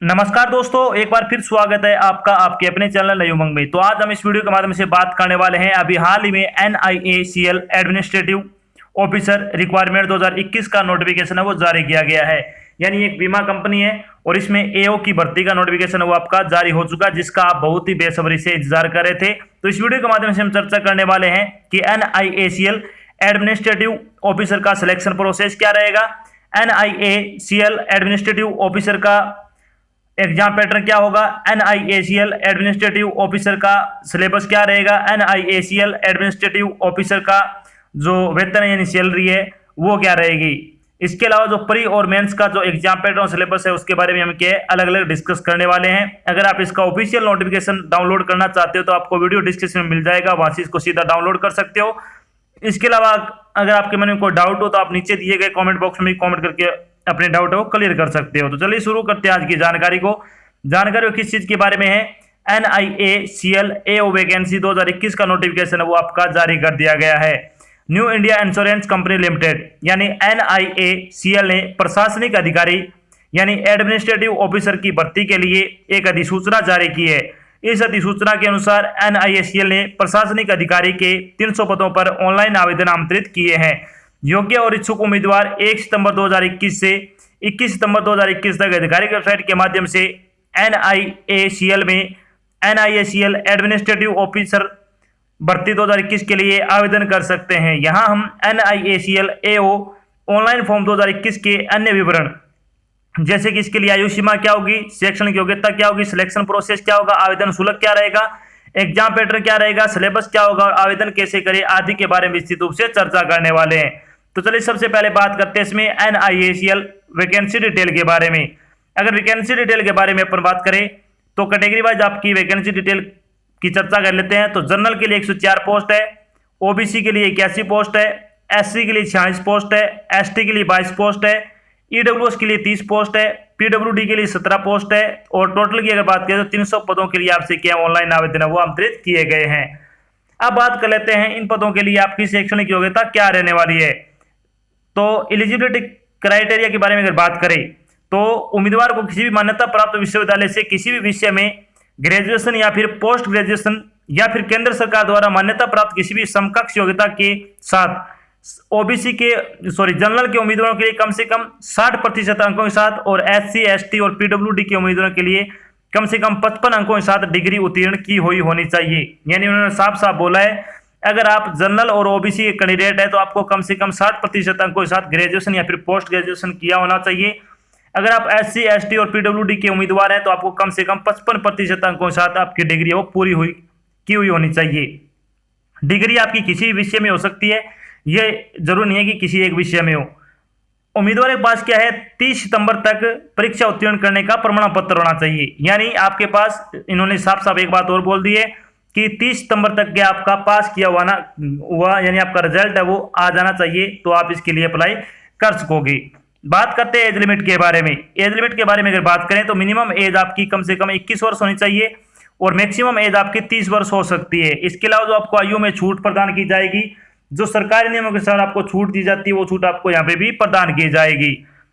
नमस्कार दोस्तों, एक बार फिर स्वागत है आपका आपके अपने चैनल नई उमंग में। तो आज हम इस वीडियो के माध्यम से बात करने वाले हैं अभी हाल ही में NIACL एडमिनिस्ट्रेटिव ऑफिसर रिक्वायरमेंट 2021 का नोटिफिकेशन है वो जारी किया गया है। यानी एक बीमा कंपनी है और इसमें AO की भर्ती का नोटिफिकेशन है वो आपका जारी हो चुका, जिसका आप बहुत ही बेसब्री से इंतजार कर रहे थे। तो इस वीडियो के माध्यम से हम चर्चा करने वाले हैं कि NIACL एडमिनिस्ट्रेटिव ऑफिसर का सिलेक्शन प्रोसेस क्या रहेगा, NIACL एडमिनिस्ट्रेटिव ऑफिसर का एग्जाम पैटर्न क्या होगा, NIACL एडमिनिस्ट्रेटिव ऑफिसर का सिलेबस क्या रहेगा, NIACL एडमिनिस्ट्रेटिव ऑफिसर का जो वेतन यानी सैलरी है वो क्या रहेगी। इसके अलावा जो प्री और मेंस का जो एग्जाम पैटर्न और सिलेबस है उसके बारे में हम क्या अलग अलग डिस्कस करने वाले हैं। अगर आप इसका ऑफिशियल नोटिफिकेशन डाउनलोड करना चाहते हो तो आपको वीडियो डिस्क्रिप्शन में मिल जाएगा, वहां से इसको सीधा डाउनलोड कर सकते हो। इसके अलावा अगर आपके मन में कोई डाउट हो तो आप नीचे दिए गए कमेंट बॉक्स में कमेंट करके अपने डाउट को क्लियर कर सकते हो। तो चलिए शुरू करते हैं आज की जानकारी को। जानकारी किस चीज के बारे में है, NIACL AO वैकेंसी 2021 का नोटिफिकेशन है वो आपका जारी कर दिया गया है। New India insurance company limited यानी NIACL ने प्रशासनिक अधिकारी यानी एडमिनिस्ट्रेटिव ऑफिसर की भर्ती के लिए एक अधिसूचना जारी की है। इस अधिसूचना के अनुसार NIACL ने प्रशासनिक अधिकारी के 300 पदों पर ऑनलाइन आवेदन आमंत्रित किए हैं। योग्य और इच्छुक उम्मीदवार 1 सितंबर 2021 से 21 सितंबर 2021 तक आधिकारिक वेबसाइट के माध्यम से NIACL में NIACL एडमिनिस्ट्रेटिव ऑफिसर भर्ती 2021 के लिए आवेदन कर सकते हैं। यहां हम NIACL AO ऑनलाइन फॉर्म 2021 के अन्य विवरण जैसे कि इसके लिए आयु सीमा क्या होगी, शैक्षणिक योग्यता क्या होगी, सिलेक्शन प्रोसेस क्या होगा, आवेदन शुल्क क्या रहेगा, एग्जाम पैटर्न क्या रहेगा, सिलेबस क्या होगा और आवेदन कैसे करें आदि के बारे में विस्तृत रूप से चर्चा करने वाले हैं। तो चलिए सबसे पहले बात करते हैं इसमें NIACL वैकेंसी डिटेल के बारे में। अगर वैकेंसी डिटेल के बारे में अपन बात करें तो कैटेगरी वाइज आपकी वैकेंसी डिटेल की चर्चा कर लेते हैं। तो जनरल के लिए 104 पोस्ट है, OBC के लिए 81 पोस्ट है, SC के लिए 46 पोस्ट है, ST के लिए 22 पोस्ट है, EWS के लिए 30 पोस्ट है, PWD के लिए 17 पोस्ट है और टोटल की अगर बात करें तो 300 पदों के लिए आपसे क्या ऑनलाइन आवेदन है वो आमंत्रित किए गए हैं। अब बात कर लेते हैं इन पदों के लिए आपकी शैक्षणिक योग्यता क्या रहने वाली है। तो एलिजिबिलिटी क्राइटेरिया के बारे में अगर बात करें तो उम्मीदवार को किसी भी मान्यता प्राप्त विश्वविद्यालय से किसी भी विषय में ग्रेजुएशन या फिर पोस्ट ग्रेजुएशन या फिर केंद्र सरकार द्वारा मान्यता प्राप्त किसी भी समकक्ष योग्यता के साथ जनरल के उम्मीदवारों के लिए कम से कम 60% अंकों के साथ और SC ST और PWD के उम्मीदवारों के लिए कम से कम 55 अंकों के साथ डिग्री उत्तीर्ण की हुई होनी चाहिए। यानी उन्होंने साफ साफ बोला है अगर आप जनरल और OBC के कैंडिडेट है तो आपको कम से कम 60% अंकों के साथ ग्रेजुएशन या फिर पोस्ट ग्रेजुएशन किया होना चाहिए। अगर आप SC ST और PWD के उम्मीदवार हैं तो आपको कम से कम 55% अंकों के साथ आपकी डिग्री वो पूरी की हुई होनी चाहिए। डिग्री आपकी किसी भी विषय में हो सकती है, ये जरूरी नहीं है कि किसी एक विषय में हो। उम्मीदवार के पास क्या है, 30 सितंबर तक परीक्षा उत्तीर्ण करने का प्रमाण पत्र होना चाहिए। यानी आपके पास इन्होंने साफ साफ एक बात और बोल दी है कि 30 सितंबर तक के आपका पास किया हुआ यानी आपका रिजल्ट है वो आ जाना चाहिए, तो आप इसके लिए अप्लाई कर सकोगे। बात करते हैं एज लिमिट के बारे में। एज लिमिट के बारे में अगर बात करें तो मिनिमम एज आपकी कम से कम 21 वर्ष होनी चाहिए और मैक्सिमम एज आपकी 30 वर्ष हो सकती है। इसके अलावा जो आपको आयु में छूट प्रदान की जाएगी, जो सरकारी नियमों के अनुसार आपको छूट दी जाती है वो छूट आपको यहाँ पे भी प्रदान की जाएगी।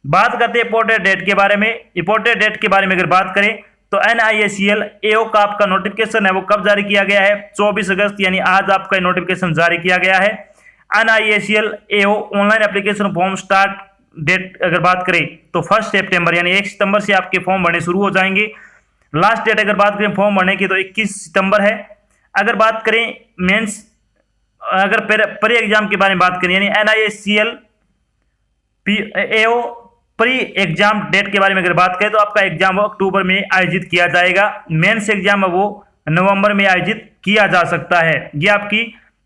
बात करते हैं इंपोर्टेड डेट के बारे में। इंपोर्टेड डेट के बारे में अगर बात करें तो NIACL AO का आपका नोटिफिकेशन है वो कब जारी किया गया है, 24 अगस्त यानी आज आपका नोटिफिकेशन जारी किया गया है। NIACL AO online application form start date अगर बात करें तो 1 सितंबर यानी 1 सितंबर से आपके फॉर्म भरने शुरू हो जाएंगे। लास्ट डेट अगर बात करें फॉर्म भरने की तो 21 सितंबर है। अगर बात करें मेंस अगर प्री एग्जाम के बारे में बात करें यानी NIACL AO pre exam date के बारे में अगर बात करें तो आपका एग्जाम अक्टूबर में आयोजित किया जाएगा। मेंस एग्जाम वो नवंबर में आयोजित किया जा सकता है। ये आपकी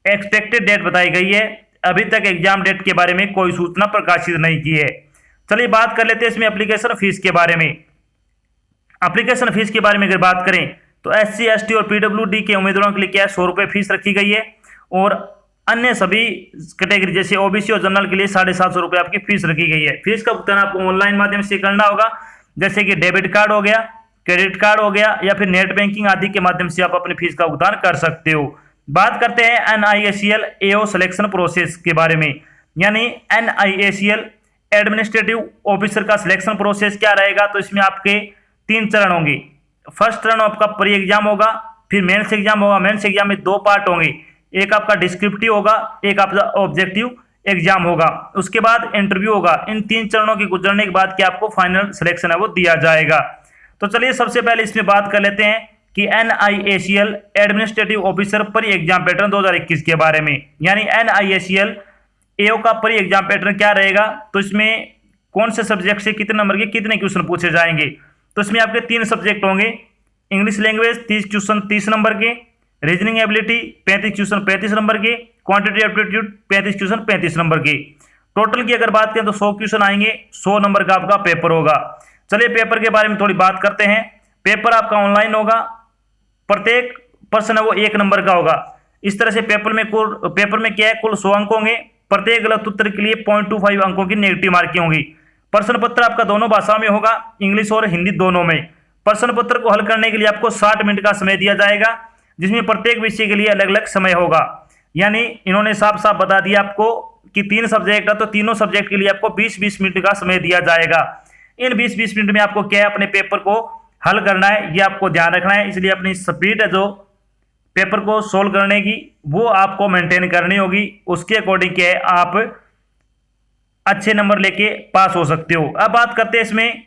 एक्सपेक्टेड डेट बताई गई है, अभी तक एग्जाम डेट के बारे में कोई सूचना प्रकाशित नहीं की है। चलिए बात कर लेते हैं इसमें एप्लीकेशन फीस के बारे में। एप्लीकेशन फीस के बारे में अगर बात करें तो SC ST और PWD के उम्मीदवारों के लिए क्या 100 रुपये फीस रखी गई है और अन्य सभी कैटेगरी जैसे OBC और जनरल के लिए 750 रुपये आपकी फीस रखी गई है। फीस का भुगतान आपको ऑनलाइन माध्यम से करना होगा, जैसे कि डेबिट कार्ड हो गया, क्रेडिट कार्ड हो गया या फिर नेट बैंकिंग आदि के माध्यम से आप अपनी फीस का भुगतान कर सकते हो। बात करते हैं NIACL AO सिलेक्शन प्रोसेस के बारे में। यानी NIACL एडमिनिस्ट्रेटिव ऑफिसर का सिलेक्शन प्रोसेस क्या रहेगा, तो इसमें आपके 3 चरण होंगे। फर्स्ट चरण आपका प्री एग्जाम होगा, फिर मेंस एग्जाम होगा। मेंस एग्जाम में 2 पार्ट होंगे, एक आपका डिस्क्रिप्टिव होगा, एक आपका ऑब्जेक्टिव एग्जाम होगा। उसके बाद इंटरव्यू होगा। इन 3 चरणों के गुजरने के बाद क्या आपको फाइनल सिलेक्शन है वो दिया जाएगा। तो चलिए सबसे पहले इसमें बात कर लेते हैं कि NIACL administrative officer pre exam pattern 2021 के बारे में। यानी NIACL AO का प्री एग्जाम पैटर्न क्या रहेगा, तो इसमें कौन से सब्जेक्ट से कितने नंबर के कितने क्वेश्चन पूछे जाएंगे। तो इसमें आपके 3 सब्जेक्ट होंगे, इंग्लिश लैंग्वेज 30 क्वेश्चन 30 नंबर के, रीजनिंग एबिलिटी 35 क्वेश्चन 35 नंबर के, क्वांटिटी एप्टीट्यूड 35 क्वेश्चन 35 नंबर के। टोटल की अगर बात करें तो 100 क्वेश्चन आएंगे, 100 नंबर का आपका पेपर होगा। चलिए पेपर के बारे में थोड़ी बात करते हैं। पेपर आपका ऑनलाइन होगा, प्रत्येक प्रश्न है वो 1 नंबर का होगा। इस तरह से पेपर में क्या है, कुल 100 अंक होंगे। प्रत्येक गलत उत्तर के लिए 0.25 अंकों की नेगेटिव मार्किंग होगी। प्रश्न पत्र आपका दोनों भाषा में होगा, इंग्लिश और हिंदी दोनों में। प्रश्न पत्र को हल करने के लिए आपको 60 मिनट का समय दिया जाएगा, जिसमें प्रत्येक विषय के लिए अलग अलग समय होगा। यानी इन्होंने साफ साफ बता दिया आपको कि 3 सब्जेक्ट है तो तीनों सब्जेक्ट के लिए आपको 20-20 मिनट का समय दिया जाएगा। इन 20-20 मिनट में आपको क्या है, अपने पेपर को हल करना है, ये आपको ध्यान रखना है। इसलिए अपनी स्पीड है जो पेपर को सोल्व करने की वो आपको मेंटेन करनी होगी। उसके अकॉर्डिंग क्या है, आप अच्छे नंबर लेके पास हो सकते हो। अब बात करते हैं इसमें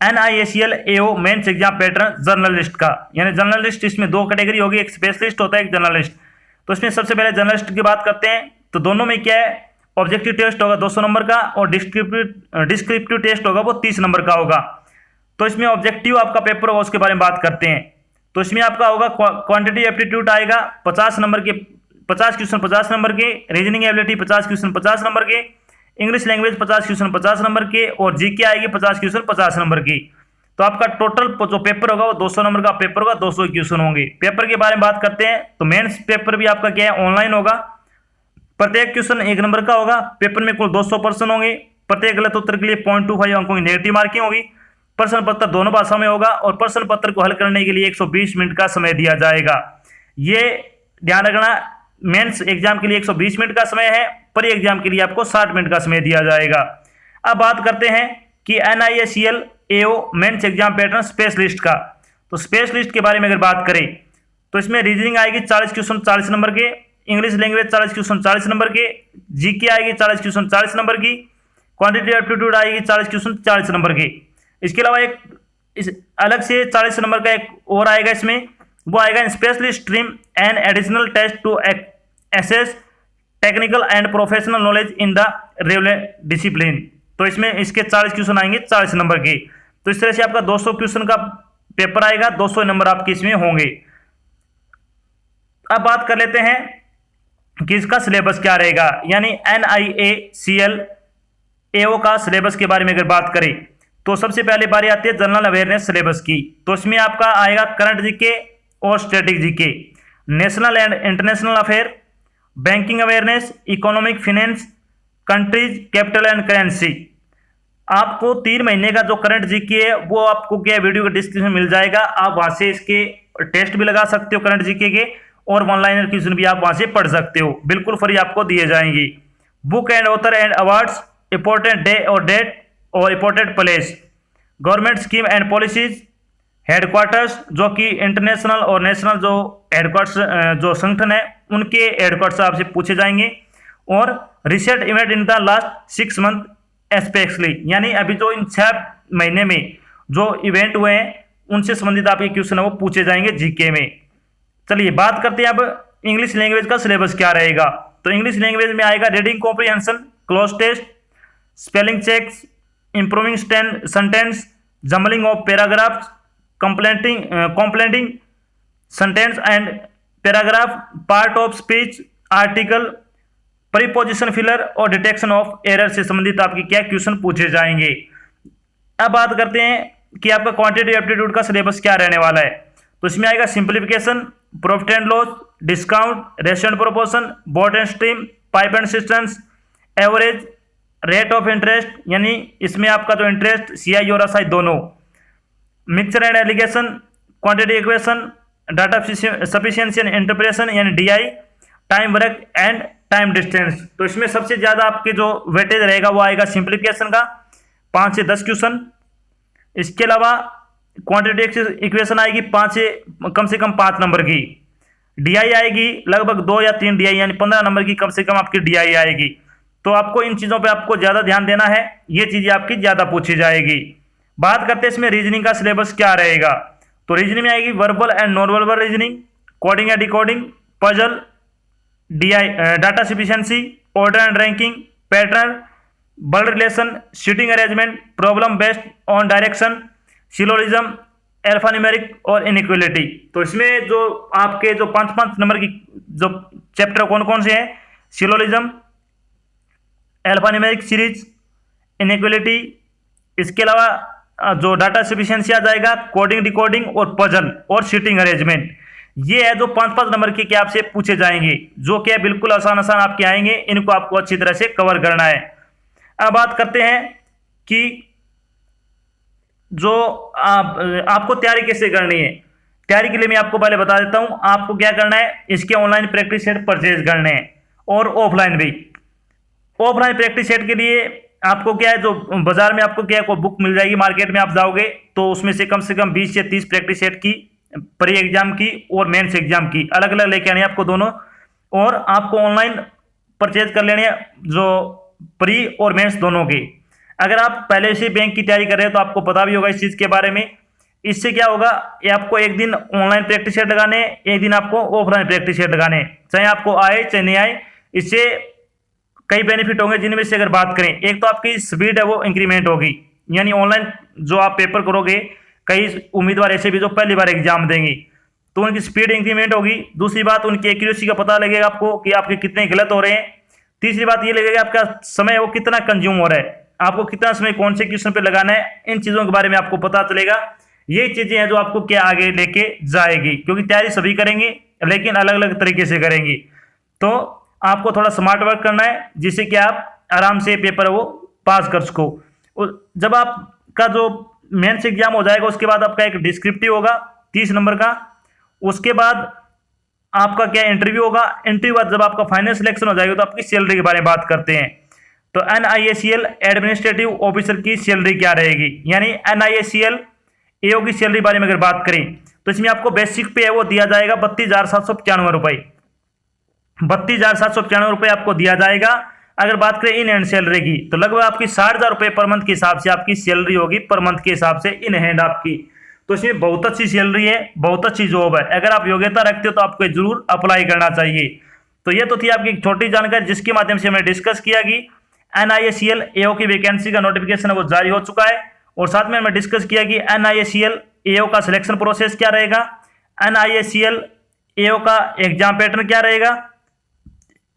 NIACL AO mains exam pattern journalist का। यानी जर्नलिस्ट इसमें 2 कैटेगरी होगी, एक स्पेशलिस्ट होता है, एक जर्नलिस्ट। तो इसमें सबसे पहले जर्नलिस्ट की बात करते हैं। तो दोनों में क्या है, ऑब्जेक्टिव टेस्ट होगा 200 नंबर का और डिस्क्रिप्टिव टेस्ट होगा वो 30 नंबर का होगा। तो इसमें ऑब्जेक्टिव आपका पेपर होगा, उसके बारे में बात करते हैं। तो इसमें आपका होगा क्वांटिटी एप्टीट्यूड आएगा 50 नंबर के, 50 क्वेश्चन 50 नंबर के, रीजनिंग एबिलिटी 50 क्वेश्चन 50 नंबर के, इंग्लिश लैंग्वेज 50 क्वेश्चन 50 नंबर के और जीके आएगी 50 क्वेश्चन 50 नंबर की। तो आपका टोटल जो पेपर होगा वो 200 नंबर का पेपर होगा, 200 क्वेश्चन होंगे। पेपर के बारे में बात करते हैं तो मेंस पेपर भी आपका क्या है, ऑनलाइन होगा। प्रत्येक क्वेश्चन 1 नंबर का होगा। पेपर में कुल 200 प्रश्न होंगे। प्रत्येक गलत उत्तर के लिए 0.25 अंकों की नेगेटिव मार्किंग होगी। प्रश्न पत्र दोनों भाषा में होगा और प्रश्न पत्र को हल करने के लिए 120 मिनट का समय दिया जाएगा। ये ध्यान रखना, मेंस एग्जाम के लिए 120 मिनट का समय है, प्री एग्जाम के लिए आपको 60 मिनट का समय दिया जाएगा। अब बात करते हैं कि NIACL AO mains exam pattern specialist का। तो स्पेशलिस्ट के बारे में अगर बात करें तो इसमें रीजनिंग आएगी 40 क्वेश्चन 40 नंबर के, इंग्लिश लैंग्वेज 40 क्वेश्चन 40 नंबर के, जीके आएगी 40 क्वेश्चन 40 नंबर की, क्वांटिटी एप्टीट्यूड आएगी 40 क्वेश्चन 40 नंबर के। इसके अलावा एक अलग से 40 नंबर का एक और आएगा इसमें, वो आएगा specialist stream and additional test to assess technical and professional knowledge in the relevant discipline. तो इसमें इसके 40 क्वेश्चन आएंगे 40 नंबर के। तो इस तरह से आपका 200 क्वेश्चन का पेपर आएगा, 200 नंबर आपके इसमें होंगे। अब बात कर लेते हैं कि इसका सिलेबस क्या रहेगा। यानी NIACL AO का सिलेबस के बारे में अगर बात करें तो सबसे पहले बारी आती है जनरल अवेयरनेस सिलेबस की। तो इसमें आपका आएगा करंट जीके और static GK, national and international affair, banking awareness, economic finance, countries, capital and currency. आपको 3 महीने का जो करंट जीके है वो आपको क्या वीडियो के डिस्क्रिप्शन मिल जाएगा। आप वहां से इसके टेस्ट भी लगा सकते हो करंट जीके के, और वन लाइनर क्वेश्चन भी आप वहां से पढ़ सकते हो, बिल्कुल फ्री आपको दिए जाएंगे। Book and author and awards, important day और डेट और important place, government scheme and policies, headquarters जो कि इंटरनेशनल और नेशनल जो हेडक्वार्टर्स जो संगठन है उनके हेडक्वार्टर्स आपसे पूछे जाएंगे, और recent event in the last 6 month specially. यानी अभी जो इन 6 महीने में जो इवेंट हुए हैं उनसे संबंधित आपके क्वेश्चन है वो पूछे जाएंगे जीके में। चलिए बात करते हैं अब इंग्लिश लैंग्वेज का सिलेबस क्या रहेगा। तो इंग्लिश लैंग्वेज में आएगा reading comprehension, cloze test, spelling checks, improving sentence, jumbling of paragraphs, completing sentence and paragraph, part of speech, article, preposition filler और डिटेक्शन ऑफ एरर से संबंधित आपके क्या क्वेश्चन पूछे जाएंगे। अब बात करते हैं कि आपका क्वांटिटी एप्टीट्यूड का सिलेबस क्या रहने वाला है। तो इसमें आएगा simplification, profit and loss, discount, ratio and proportion, boat and stream, pipe and cisterns, average, rate of interest, यानी इसमें आपका जो इंटरेस्ट CI और SI दोनों, mixture and alligation, quantity equation, data sufficiency and interpretation यानी DI, time work and time distance. तो इसमें सबसे ज्यादा आपके जो वेटेज रहेगा वो आएगा सिंप्लीफिकेशन का 5 से 10 क्वेश्चन, इसके अलावा क्वांटिटी इक्वेशन आएगी 5 से कम 5 नंबर की। डीआई आएगी लगभग 2 या 3 डीआई, यानी 15 नंबर की कम से कम आपकी डीआई आएगी। तो आपको इन चीज़ों पे आपको ज़्यादा ध्यान देना है, ये चीज़ें आपकी ज़्यादा पूछी जाएगी। बात करते हैं इसमें रीजनिंग का सिलेबस क्या रहेगा। तो रीजनिंग में आएगी verbal and non verbal reasoning, coding या decoding, puzzle, data sufficiency, order and ranking, pattern, word relation, seating arrangement, problem based on direction, syllogism, alphanumeric और इनइक्वालिटी। तो इसमें जो आपके जो 5 नंबर की जो चैप्टर कौन कौन से हैं, सिलोजिज्म, एल्फान्यूमेरिक सीरीज, इनइक्वालिटी, इसके अलावा जो डाटा सफिशिएंसी आ जाएगा, कोडिंग डिकोडिंग और पजल और सीटिंग अरेंजमेंट। ये है जो 5 नंबर के आपसे पूछे जाएंगे, जो कि बिल्कुल आसान आपके आएंगे। इनको आपको अच्छी तरह से कवर करना है। अब बात करते हैं कि जो आपको तैयारी कैसे करनी है। तैयारी के लिए मैं आपको पहले बता देता हूं आपको क्या करना है। इसके ऑनलाइन प्रैक्टिस सेट परचेज करने हैं और ऑफलाइन भी। ऑफलाइन प्रैक्टिस सेट के लिए आपको क्या है, जो बाजार में आपको क्या है, कोई बुक मिल जाएगी, मार्केट में आप जाओगे तो उसमें से कम 20 से 30 प्रैक्टिस सेट की, प्री एग्जाम की और मेंस एग्जाम की अलग अलग लेके आनी है आपको दोनों। और आपको ऑनलाइन परचेज कर लेनी है जो प्री और मेंस दोनों की। अगर आप पहले से बैंक की तैयारी कर रहे हैं तो आपको पता भी होगा इस चीज़ के बारे में। इससे क्या होगा, ये आपको एक दिन ऑनलाइन प्रैक्टिस सेट लगाने, एक दिन आपको ऑफलाइन प्रैक्टिस सेट लगाने, चाहे आपको आए चाहे नहीं आए। इससे कई बेनिफिट होंगे, जिनमें से अगर बात करें, एक तो आपकी स्पीड है वो इंक्रीमेंट होगी, यानी ऑनलाइन जो आप पेपर करोगे, कई उम्मीदवार ऐसे भी जो पहली बार एग्जाम देंगे तो उनकी स्पीड इंक्रीमेंट होगी। दूसरी बात, उनकी एक्यूरेसी का पता लगेगा आपको कि आपके कितने गलत हो रहे हैं। तीसरी बात ये लगेगा आपका समय वो कितना कंज्यूम हो रहा है, आपको कितना समय कौन से क्वेश्चन पे लगाना है, इन चीज़ों के बारे में आपको पता चलेगा। ये चीज़ें हैं जो आपको क्या आगे लेके जाएगी, क्योंकि तैयारी सभी करेंगे लेकिन अलग अलग तरीके से करेंगे। तो आपको थोड़ा स्मार्ट वर्क करना है, जिससे कि आप आराम से पेपर वो पास कर सको। जब आपका जो मेंस एग्जाम हो जाएगा उसके बाद आपका एक डिस्क्रिप्टिव होगा 30 नंबर का। उसके बाद आपका क्या इंटरव्यू होगा। इंटरव्यू बाद जब आपका फाइनल सिलेक्शन हो जाएगा तो आपकी सैलरी के बारे में बात करते हैं। तो NIACL एडमिनिस्ट्रेटिव ऑफिसर की सैलरी क्या रहेगी, यानी NIACL AO की सैलरी बारे में अगर बात करें तो इसमें आपको बेसिक पे है वो दिया जाएगा 32,795 रुपये। 32,795 रुपये आपको दिया जाएगा। अगर बात करें इन हैंड सैलरी की तो लगभग आपकी 60,000 रुपये पर मंथ के हिसाब से आपकी सैलरी होगी, पर मंथ के हिसाब से इन हैंड आपकी। तो इसमें बहुत अच्छी सैलरी है, बहुत अच्छी जॉब है। अगर आप योग्यता रखते हो तो आपको जरूर अप्लाई करना चाहिए। तो ये तो थी आपकी एक छोटी जानकारी, जिसके माध्यम से हमने डिस्कस किया कि NIACL AO की वैकेंसी का नोटिफिकेशन वो जारी हो चुका है। और साथ में हमने डिस्कस किया कि NIACL AO का सिलेक्शन प्रोसेस क्या रहेगा, NIACL AO का एग्जाम पैटर्न क्या रहेगा,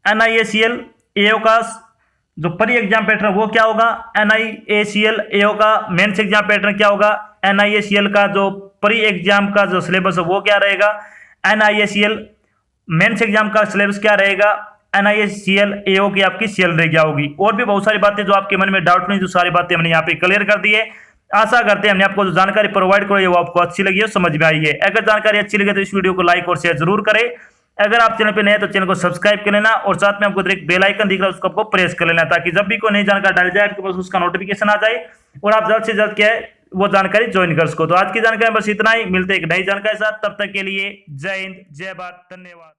NIACL AO का जो प्री एग्जाम पैटर्न वो क्या होगा, NIACL AO का मेंस एग्जाम पैटर्न क्या होगा, NIACL का जो प्री एग्जाम का जो सिलेबस है वो क्या रहेगा, NIACL मेंस एग्जाम का सिलेबस क्या रहेगा, NIACL AO की आपकी सैलरी क्या होगी। और भी बहुत सारी बातें जो आपके मन में डाउट नहीं, जो सारी बातें हमने यहाँ पे क्लियर कर दी है। आशा करते हैं हमने आपको जो जानकारी प्रोवाइड करी है वो आपको अच्छी लगी है, समझ में आई है। अगर जानकारी अच्छी लगे तो इस वीडियो को लाइक और शेयर जरूर करें। अगर आप चैनल पे नए हैं तो चैनल को सब्सक्राइब कर लेना और साथ में आपको एक बेल आइकन दिख रहा है उसको आपको प्रेस कर लेना, ताकि जब भी कोई नई जानकारी डाली जाए आपके पास उसका नोटिफिकेशन आ जाए और आप जल्द से जल्द क्या है वो जानकारी ज्वाइन कर सको। तो आज की जानकारी बस इतना ही, मिलते एक नई जानकारी के साथ, तब तक के लिए जय हिंद, जय भारत, धन्यवाद।